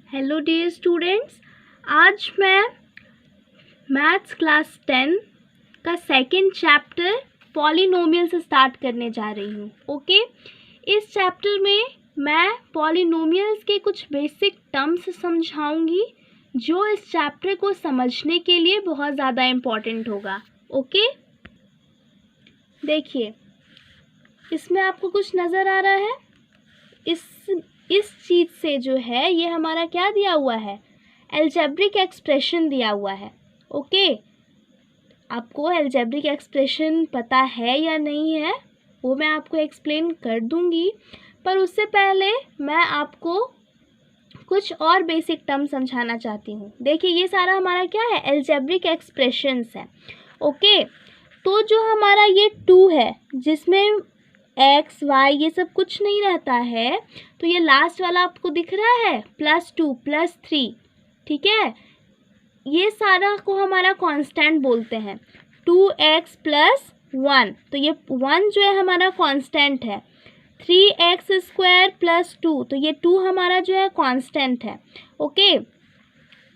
Hello dear students, आज मैं maths class 10 का सेकंड चैप्टर पॉलिनोमियल से स्टार्ट करने जा रही हूँ। ओके, इस चैप्टर में मैं पॉलिनोमियल्स के कुछ बेसिक टर्म्स समझाऊंगी जो इस चैप्टर को समझने के लिए बहुत ज़्यादा इम्पॉर्टेंट होगा। ओके, देखिए इसमें आपको कुछ नज़र आ रहा है। इस चीज़ से जो है ये हमारा क्या दिया हुआ है, अलजेब्रिक एक्सप्रेशन दिया हुआ है। ओके, आपको अलजेब्रिक एक्सप्रेशन पता है या नहीं है वो मैं आपको एक्सप्लेन कर दूंगी, पर उससे पहले मैं आपको कुछ और बेसिक टर्म समझाना चाहती हूँ। देखिए ये सारा हमारा क्या है, अलजेब्रिक एक्सप्रेशंस है। ओके, तो जो हमारा ये 2 है जिसमें एक्स वाई ये सब कुछ नहीं रहता है, तो ये लास्ट वाला आपको दिख रहा है +2 +3, ठीक है, ये सारा को हमारा कांस्टेंट बोलते हैं। 2x + 1, तो ये 1 जो है हमारा कांस्टेंट है। 3x² + 2, तो ये 2 हमारा जो है कांस्टेंट है। ओके,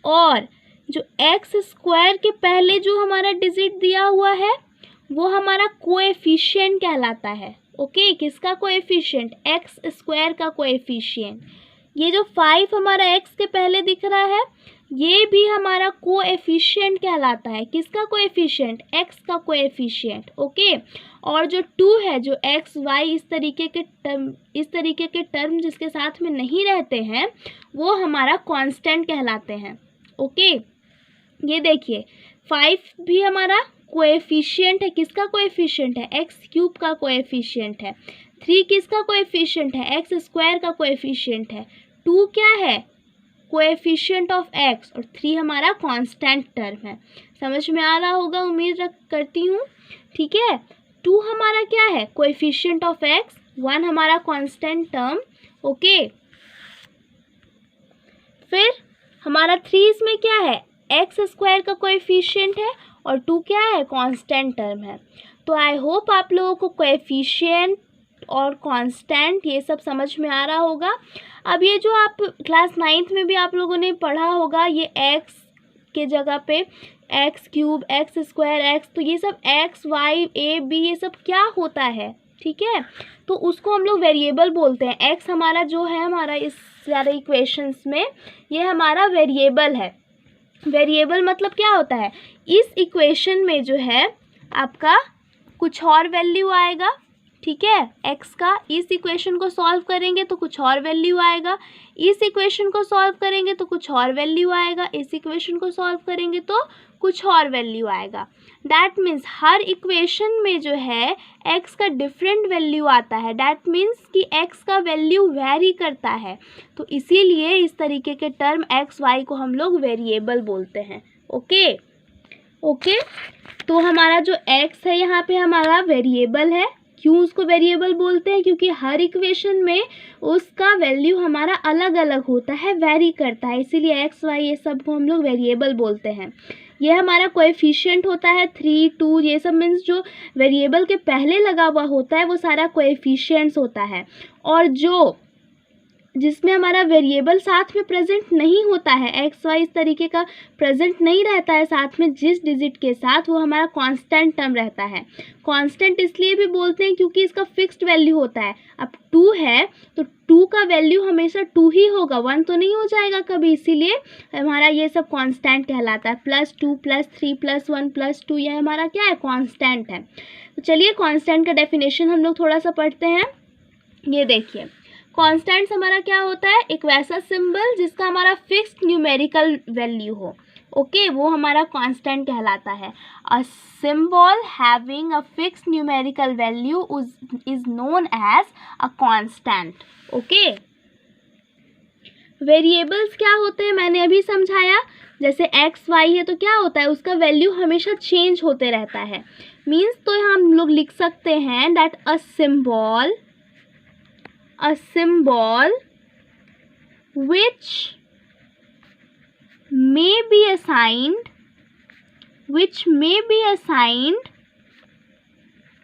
और जो x² के पहले जो हमारा डिजिट दिया हुआ है वो हमारा कोएफिशिएंट कहलाता है। ओके, किसका कोएफिशिएंट, x² का कोएफिशिएंट। ये जो 5 हमारा x के पहले दिख रहा है ये भी हमारा कोएफिशिएंट कहलाता है। किसका कोएफिशिएंट, x का कोएफिशिएंट। ओके, और जो 2 है, जो x y इस तरीके के टर्म जिसके साथ में नहीं रहते हैं वो हमारा कांस्टेंट कहलाते हैं। ओके, ये देखिए 5 भी हमारा कोएफिशिएंट है। किसका कोएफिशिएंट है, x³ का कोएफिशिएंट है। 3 किसका कोएफिशिएंट है, x² का कोएफिशिएंट है। 2 क्या है, कोएफिशिएंट ऑफ x, और 3 हमारा कांस्टेंट टर्म है। समझ में आ रहा होगा, उम्मीद करती हूँ। ठीक है, 2 हमारा क्या है, कोएफिशिएंट ऑफ x, 1 हमारा कांस्टेंट टर्म। ओके, फिर हमारा 3 इसमें क्या है, x² का कोएफिशिएंट है और 2 क्या है, कांस्टेंट टर्म है। तो आई होप आप लोगों को कोएफिशिएंट और कांस्टेंट ये सब समझ में आ रहा होगा। अब ये जो आप क्लास 9th में भी आप लोगों ने पढ़ा होगा, ये x के जगह पे x³ x², x, तो ये सब x y a b ये सब क्या होता है, ठीक है, तो उसको हम लोग वेरिएबल बोलते हैं। x हमारा जो है, हमारा इस सारे इक्वेशंस में ये हमारा वेरिएबल है। वेरिएबल मतलब क्या होता है, इस इक्वेशन में जो है आपका कुछ और वैल्यू आएगा, ठीक है, x का। इस इक्वेशन को सॉल्व करेंगे तो कुछ और वैल्यू आएगा, इस इक्वेशन को सॉल्व करेंगे तो कुछ और वैल्यू आएगा, इस इक्वेशन को सॉल्व करेंगे तो कुछ और वैल्यू आएगा। दैट मीन्स हर इक्वेशन में जो है x का डिफरेंट वैल्यू आता है। दैट मीन्स कि x का वैल्यू वेरी करता है, तो इसीलिए इस तरीके के टर्म x y को हम लोग वेरिएबल बोलते हैं। ओके, ओके, तो हमारा जो x है यहाँ पे हमारा वेरिएबल है। क्यों उसको वेरिएबल बोलते हैं, क्योंकि हर इक्वेशन में उसका वैल्यू हमारा अलग अलग होता है, वेरी करता है, इसीलिए x y ये सब को हम लोग वेरिएबल बोलते हैं। ये हमारा कोएफिशिएंट होता है 3 2, ये सब मीन्स जो वेरिएबल के पहले लगा हुआ होता है वो सारा कोएफिशिएंट्स होता है। और जो जिसमें हमारा वेरिएबल साथ में प्रेजेंट नहीं होता है, एक्स वाई इस तरीके का प्रेजेंट नहीं रहता है साथ में जिस डिजिट के साथ, वो हमारा कांस्टेंट टर्म रहता है। कांस्टेंट इसलिए भी बोलते हैं क्योंकि इसका फिक्स्ड वैल्यू होता है। अब 2 है तो 2 का वैल्यू हमेशा 2 ही होगा, 1 तो नहीं हो जाएगा कभी, इसीलिए हमारा ये सब कांस्टेंट कहलाता है। +2 +3 +1 +2 ये हमारा क्या है, कांस्टेंट है। तो चलिए कांस्टेंट का डेफिनेशन हम लोग थोड़ा सा पढ़ते हैं। ये देखिए कांस्टेंट्स हमारा क्या होता है, एक वैसा सिंबल जिसका हमारा फिक्स्ड न्यूमेरिकल वैल्यू हो। ओके, वो हमारा कांस्टेंट कहलाता है। A symbol having a fixed numerical value is known as a constant. Okay, variables क्या होते हैं मैंने अभी समझाया। जैसे एक्स वाई है तो क्या होता है, उसका वैल्यू हमेशा चेंज होते रहता है। मीन्स तो हम लोग लिख सकते हैं that a symbol which may be assigned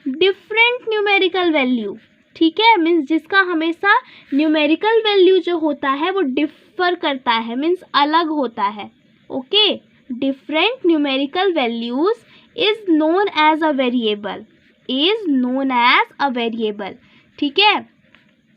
different numerical value, ठीक है, मीन्स जिसका हमेशा न्यूमेरिकल वैल्यू जो होता है वो डिफर करता है, मीन्स अलग होता है। Okay, different numerical values is known as a variable, is known as a variable. ठीक है,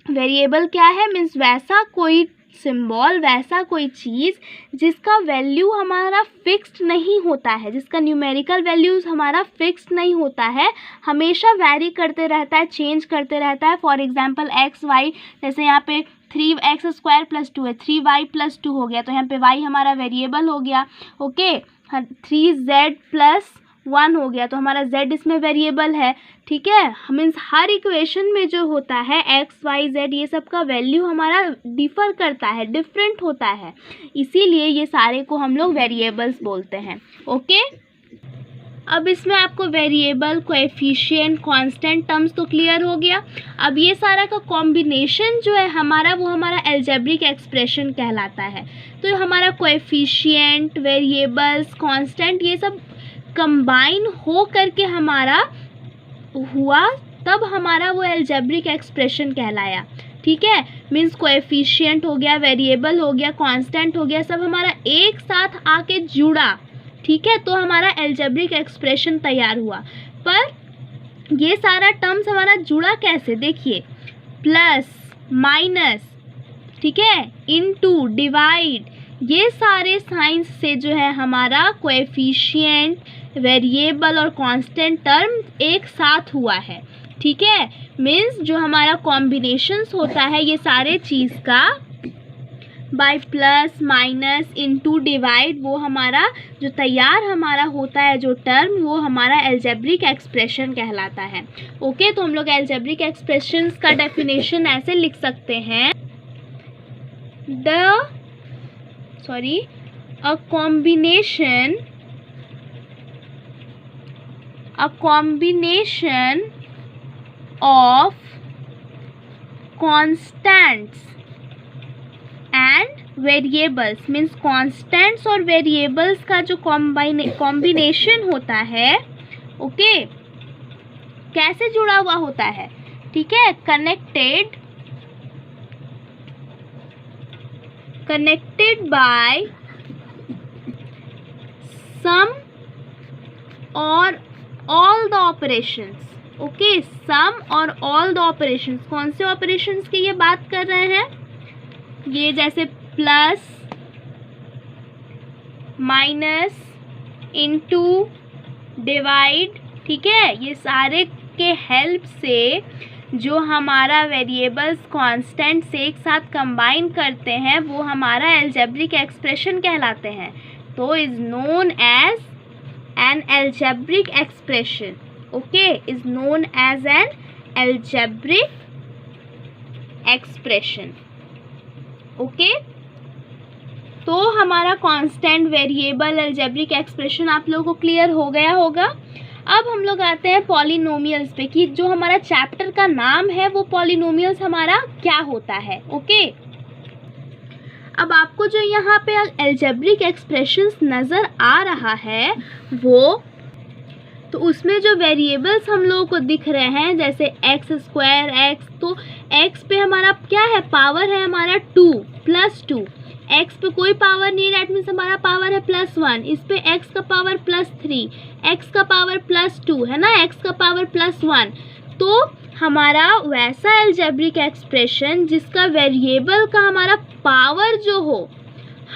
वेरिएबल क्या है, मीन्स वैसा कोई सिंबल, वैसा कोई चीज़ जिसका वैल्यू हमारा फिक्स्ड नहीं होता है, जिसका न्यूमेरिकल वैल्यूज़ हमारा फिक्स्ड नहीं होता है, हमेशा वैरी करते रहता है, चेंज करते रहता है। फॉर एग्जांपल एक्स वाई, जैसे यहाँ पे 3x² + 2 है, 3y + 2 हो गया, तो यहाँ पे y हमारा वेरिएबल हो गया। ओके, 3z + 1 हो गया, तो हमारा z इसमें वेरिएबल है। ठीक है, मीन्स हर इक्वेशन में जो होता है x y z ये सब का वैल्यू हमारा डिफर करता है, डिफरेंट होता है, इसीलिए ये सारे को हम लोग वेरिएबल्स बोलते हैं। ओके, अब इसमें आपको वेरिएबल, कोएफिशिएंट, कांस्टेंट टर्म्स तो क्लियर हो गया। अब ये सारा का कॉम्बिनेशन जो है हमारा, वो हमारा अलजेब्रिक एक्सप्रेशन कहलाता है। तो हमारा कोएफिशिएंट, वेरिएबल्स, कांस्टेंट ये सब कंबाइन हो करके हमारा हुआ, तब हमारा वो अलजेब्रिक एक्सप्रेशन कहलाया। ठीक है, मीन्स कोएफिशिएंट हो गया, वेरिएबल हो गया, कांस्टेंट हो गया, सब हमारा एक साथ आके जुड़ा। ठीक है, तो हमारा अलजेब्रिक एक्सप्रेशन तैयार हुआ। पर ये सारा टर्म्स हमारा जुड़ा कैसे, देखिए, प्लस, माइनस, ठीक है, इनटू, डिवाइड, ये सारे साइंस से जो है हमारा कोएफिशिएंट, वेरिएबल और कांस्टेंट टर्म एक साथ हुआ है। ठीक है, मीन्स जो हमारा कॉम्बिनेशंस होता है ये सारे चीज़ का, by plus, minus, into, divide, वो हमारा जो तैयार हमारा होता है जो टर्म, वो हमारा अलजेब्रिक एक्सप्रेशन कहलाता है। ओके, तो हम लोग अलजेब्रिक एक्सप्रेशंस का डेफिनेशन ऐसे लिख सकते हैं, a combination of constants and variables, means constants और variables का जो कॉम्बिनेशन होता है, ओके, कैसे जुड़ा हुआ होता है, ठीक है, connected by some or all the operations। Okay, sum or all the operations, कौन से ऑपरेशंस की ये बात कर रहे हैं, ये जैसे प्लस, माइनस, इनटू, डिवाइड। ठीक है, ये सारे के हेल्प से जो हमारा वेरिएबल्स कांस्टेंट से एक साथ कंबाइन करते हैं वो हमारा अलजेब्रिक एक्सप्रेशन कहलाते हैं। तो is known as an algebraic expression. Okay, is known as an algebraic expression. Okay, तो हमारा कांस्टेंट, वेरिएबल, अलजेब्रिक एक्सप्रेशन आप लोगों को क्लियर हो गया होगा। अब हम लोग आते हैं पॉलिनोमियल्स पे, कि जो हमारा चैप्टर का नाम है वो पॉलिनोमियल्स हमारा क्या होता है। ओके, अब आपको जो यहाँ पे अलजेब्रिक एक्सप्रेशंस नज़र आ रहा है वो, तो उसमें जो वेरिएबल्स हम लोगों को दिख रहे हैं जैसे x², x, तो x पे हमारा क्या है, पावर है हमारा 2 + 2, x पे कोई पावर नहीं है, डैट मीन्स हमारा पावर है +1, इस पे x का पावर +3, x का पावर +2 है ना, x का पावर +1। तो हमारा वैसा अलजेब्रिक एक्सप्रेशन जिसका वेरिएबल का हमारा पावर जो हो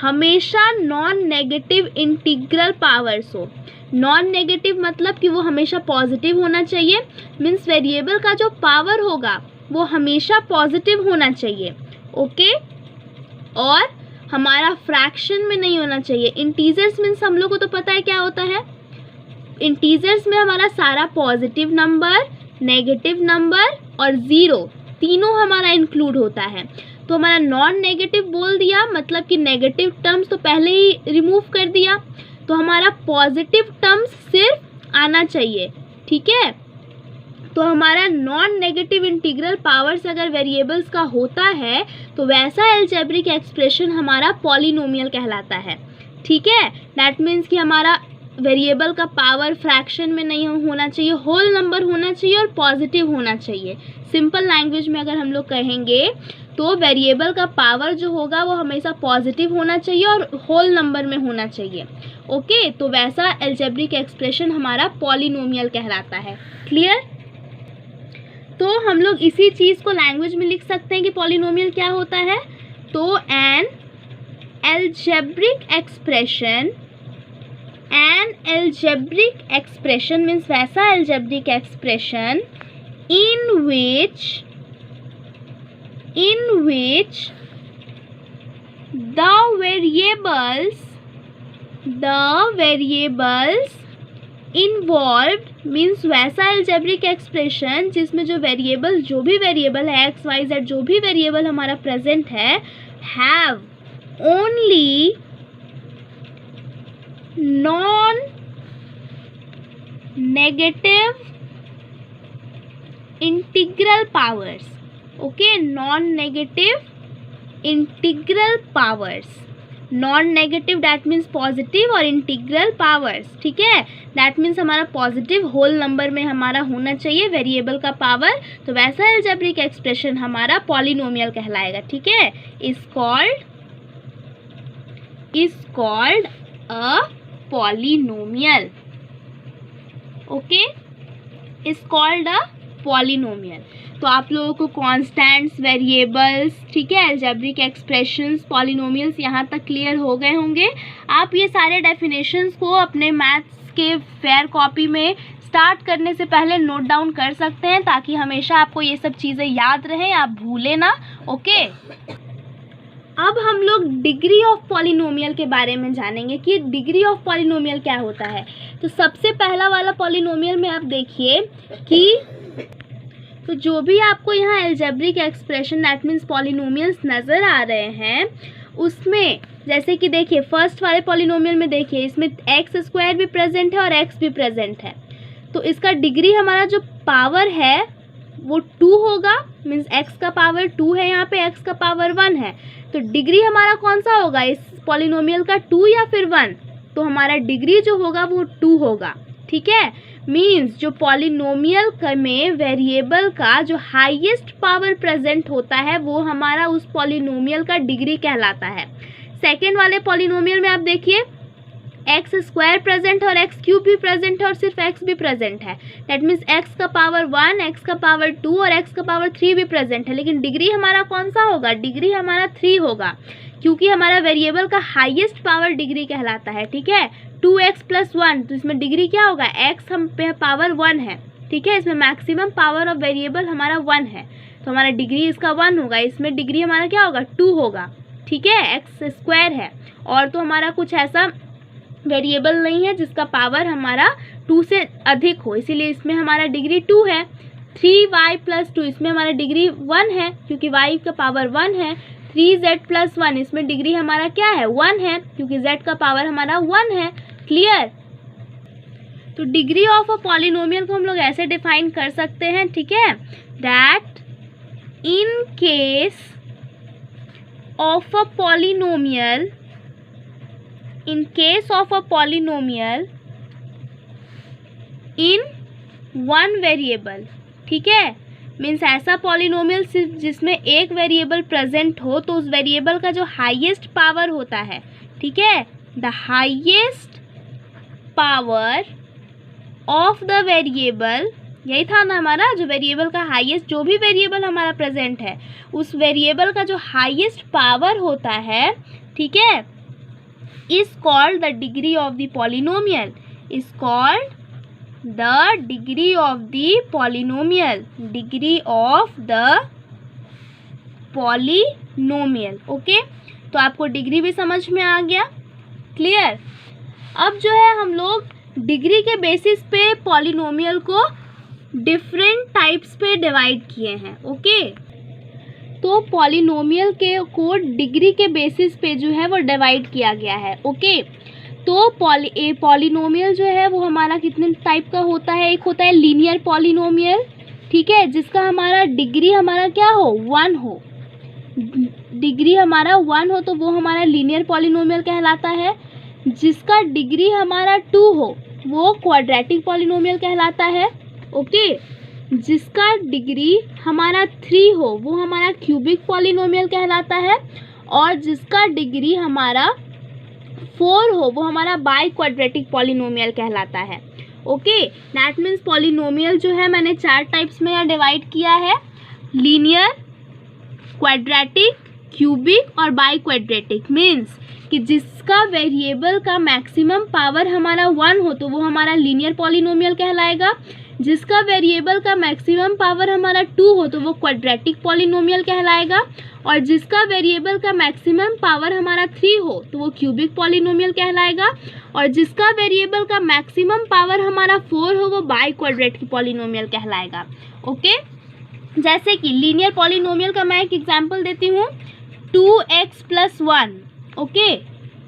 हमेशा नॉन नेगेटिव इंटीग्रल पावर्स हो। नॉन नेगेटिव मतलब कि वो हमेशा पॉजिटिव होना चाहिए, मीन्स वेरिएबल का जो पावर होगा वो हमेशा पॉजिटिव होना चाहिए। ओके, और हमारा फ्रैक्शन में नहीं होना चाहिए। इंटीजर्स मीन्स हम लोग को तो पता है क्या होता है, इंटीजर्स में हमारा सारा पॉजिटिव नंबर, नेगेटिव नंबर और ज़ीरो तीनों हमारा इंक्लूड होता है। तो हमारा नॉन नेगेटिव बोल दिया मतलब कि नेगेटिव टर्म्स तो पहले ही रिमूव कर दिया, तो हमारा पॉजिटिव टर्म्स सिर्फ आना चाहिए। ठीक है, तो हमारा नॉन नेगेटिव इंटीग्रल पावर्स अगर वेरिएबल्स का होता है तो वैसा अलजेब्रिक एक्सप्रेशन हमारा पॉलिनोमियल कहलाता है। ठीक है, दैट मीन्स कि हमारा वेरिएबल का पावर फ्रैक्शन में नहीं होना चाहिए, होल नंबर होना चाहिए और पॉजिटिव होना चाहिए। सिंपल लैंग्वेज में अगर हम लोग कहेंगे तो वेरिएबल का पावर जो होगा वो हमेशा पॉजिटिव होना चाहिए और होल नंबर में होना चाहिए। ओके, तो वैसा अलजेब्रिक एक्सप्रेशन हमारा पॉलिनोमियल कहलाता है। क्लियर? तो हम लोग इसी चीज़ को लैंग्वेज में लिख सकते हैं कि पॉलिनोमियल क्या होता है। तो एन algebraic expression means वैसा algebraic expression in which the variables involved means वैसा algebraic expression जिसमें जो भी वेरिएबल है x y z जो भी वेरिएबल हमारा प्रेजेंट है have only non-negative integral powers. Okay, non-negative integral powers. Non-negative that means positive और integral powers, ठीक है। that means हमारा पॉजिटिव होल नंबर में हमारा होना चाहिए वेरिएबल का पावर। तो वैसा अलजेब्रिक एक्सप्रेशन हमारा पॉलिनोमियल कहलाएगा, ठीक है। is called a polynomial. Okay, is called a polynomial. तो आप लोगों को कॉन्स्टेंट्स, वेरिएबल्स, ठीक है, अलजेब्रिक एक्सप्रेशंस, पॉलिनोमियल्स यहाँ तक क्लियर हो गए होंगे। आप ये सारे डेफिनेशंस को अपने मैथ्स के फेयर कॉपी में स्टार्ट करने से पहले नोट डाउन कर सकते हैं ताकि हमेशा आपको ये सब चीज़ें याद रहें, आप भूलें ना। ओके, अब हम लोग डिग्री ऑफ पॉलिनोमियल के बारे में जानेंगे कि डिग्री ऑफ पॉलिनोमियल क्या होता है। तो सबसे पहला वाला पॉलिनोमियल में आप देखिए कि तो जो भी आपको यहाँ algebraic expression that means polynomials नज़र आ रहे हैं उसमें जैसे कि देखिए फर्स्ट वाले पॉलिनोमियल में देखिए इसमें एक्स स्क्वायर भी प्रेजेंट है और एक्स भी प्रेजेंट है। तो इसका डिग्री हमारा जो पावर है वो 2 होगा, मीन्स एक्स का पावर 2 है, यहाँ पे एक्स का पावर 1 है। तो डिग्री हमारा कौन सा होगा इस पॉलिनोमियल का, 2 या फिर 1? तो हमारा डिग्री जो होगा वो 2 होगा, ठीक है। मीन्स जो पॉलिनोमियल में वेरिएबल का जो हाईएस्ट पावर प्रेजेंट होता है वो हमारा उस पॉलिनोमियल का डिग्री कहलाता है। सेकेंड वाले पॉलिनोमियल में आप देखिए एक्स स्क्वायर प्रेजेंट है और एक्स क्यूब भी प्रेजेंट है और सिर्फ एक्स भी प्रेजेंट है। दैट मीन्स एक्स का पावर 1, एक्स का पावर 2 और एक्स का पावर 3 भी प्रेजेंट है, लेकिन डिग्री हमारा कौन सा होगा, डिग्री हमारा 3 होगा क्योंकि हमारा वेरिएबल का हाईएस्ट पावर डिग्री कहलाता है, ठीक है। 2x + 1 तो इसमें डिग्री क्या होगा, x हम पे पावर 1 है, ठीक है। इसमें मैक्सिमम पावर ऑफ वेरिएबल हमारा 1 है तो हमारा डिग्री इसका 1 होगा। इसमें डिग्री हमारा क्या होगा, 2 होगा, ठीक है। एक्स स्क्वायर है और तो हमारा कुछ ऐसा वेरिएबल नहीं है जिसका पावर हमारा 2 से अधिक हो, इसीलिए इसमें हमारा डिग्री 2 है। 3y + 2 इसमें हमारा डिग्री 1 है क्योंकि y का पावर 1 है। 3z + 1 इसमें डिग्री हमारा क्या है, 1 है क्योंकि z का पावर हमारा 1 है। क्लियर? तो डिग्री ऑफ अ पॉलिनोमियल को हम लोग ऐसे डिफाइन कर सकते हैं, ठीक है, that in case of a polynomial in one variable, ठीक है। मीन्स ऐसा पॉलिनोमियल सिर्फ जिसमें एक वेरिएबल प्रेजेंट हो तो उस वेरिएबल का जो हाईएस्ट पावर होता है, ठीक है, the highest power of the variable, यही था ना हमारा, जो वेरिएबल का हाईएस्ट, जो भी वेरिएबल हमारा प्रेजेंट है उस वेरिएबल का जो हाईएस्ट पावर होता है, ठीक है, is called the degree of the polynomial, is called the degree of the polynomial, degree of the polynomial. Okay, तो आपको डिग्री भी समझ में आ गया। क्लियर? अब जो है हम लोग डिग्री के बेसिस पे पॉलिनोमियल को डिफरेंट टाइप्स पे डिवाइड किए हैं। ओके, तो पॉलिनोमियल को डिग्री के बेसिस पे जो है वो डिवाइड किया गया है। ओके, तो पॉलिनोमियल जो है वो हमारा कितने टाइप का होता है, एक होता है लीनियर पॉलिनोमियल, ठीक है, जिसका हमारा डिग्री हमारा क्या हो, 1 हो, डिग्री हमारा 1 हो तो वो हमारा लीनियर पॉलिनोमियल कहलाता है। जिसका डिग्री हमारा 2 हो वो क्वाड्रेटिक पॉलिनोमियल कहलाता है। ओके, जिसका डिग्री हमारा 3 हो वो हमारा क्यूबिक पॉलिनोमियल कहलाता है, और जिसका डिग्री हमारा 4 हो वो हमारा बाई क्वाड्रेटिक पॉलिनोमियल कहलाता है। ओके, दैट मीन्स पॉलिनोमियल जो है मैंने 4 टाइप्स में यहाँ डिवाइड किया है, लीनियर, क्वाड्रेटिक, क्यूबिक और बाई क्वाड्रेटिक। मीन्स कि जिसका वेरिएबल का मैक्सिमम पावर हमारा 1 हो तो वो हमारा लीनियर पॉलिनोमियल कहलाएगा, जिसका वेरिएबल का मैक्सिमम पावर हमारा 2 हो तो वो क्वाड्रेटिक पॉलिनोमियल कहलाएगा, और जिसका वेरिएबल का मैक्सिमम पावर हमारा 3 हो तो वो क्यूबिक पॉलिनोमियल कहलाएगा, और जिसका वेरिएबल का मैक्सिमम पावर हमारा 4 हो वो बाई क्वाड्रेटिक पॉलिनोमियल कहलाएगा। ओके, जैसे कि लीनियर पॉलिनोमियल का मैं एक एग्जांपल देती हूँ, 2x + 1। ओके,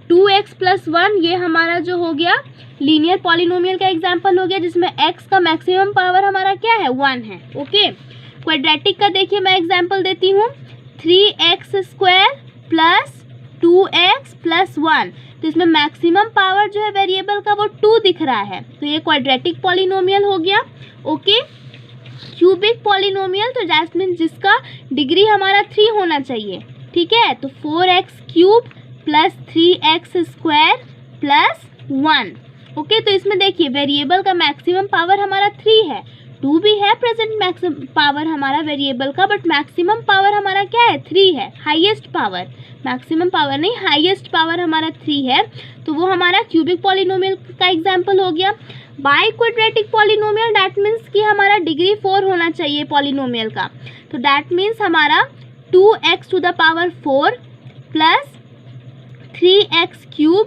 2x + 1 ये हमारा जो हो गया लीनियर पॉलिनोमियल का एग्जांपल हो गया, जिसमें x का मैक्सिमम पावर हमारा क्या है, 1 है। ओके, क्वाड्रेटिक का देखिए मैं एग्जांपल देती हूँ, 3x² + 2x + 1। तो इसमें मैक्सिमम पावर जो है वेरिएबल का वो 2 दिख रहा है, तो ये क्वाड्रेटिक पॉलिनोमियल हो गया। ओके, क्यूबिक पॉलिनोमियल तो दैट मीन्स जिसका डिग्री हमारा 3 होना चाहिए। ठीक है, तो 4x³ + 3x² + 1। ओके, तो इसमें देखिए वेरिएबल का मैक्सिमम पावर हमारा 3 है, 2 भी है प्रेजेंट मैक्सिमम पावर हमारा वेरिएबल का, बट मैक्सिमम पावर हमारा क्या है, 3 है, हाईएस्ट पावर, मैक्सिमम पावर नहीं हाईएस्ट पावर हमारा 3 है, तो वो हमारा क्यूबिक पॉलिनोमियल का एग्जांपल हो गया। By quadratic polynomial that means कि हमारा डिग्री 4 होना चाहिए पॉलिनोमियल का, तो दैट मीन्स हमारा 2x⁴ + 3x³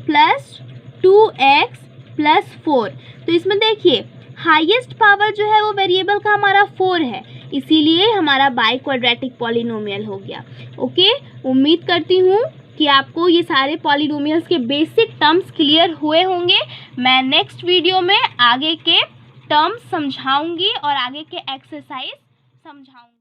+ 2x + 4। तो इसमें देखिए हाईएस्ट पावर जो है वो वेरिएबल का हमारा 4 है, इसीलिए हमारा बाई क्वाड्रेटिक पॉलिनोमियल हो गया। ओके, उम्मीद करती हूँ कि आपको ये सारे पॉलिनोमियल्स के बेसिक टर्म्स क्लियर हुए होंगे। मैं नेक्स्ट वीडियो में आगे के टर्म्स समझाऊंगी और आगे के एक्सरसाइज समझाऊंगी।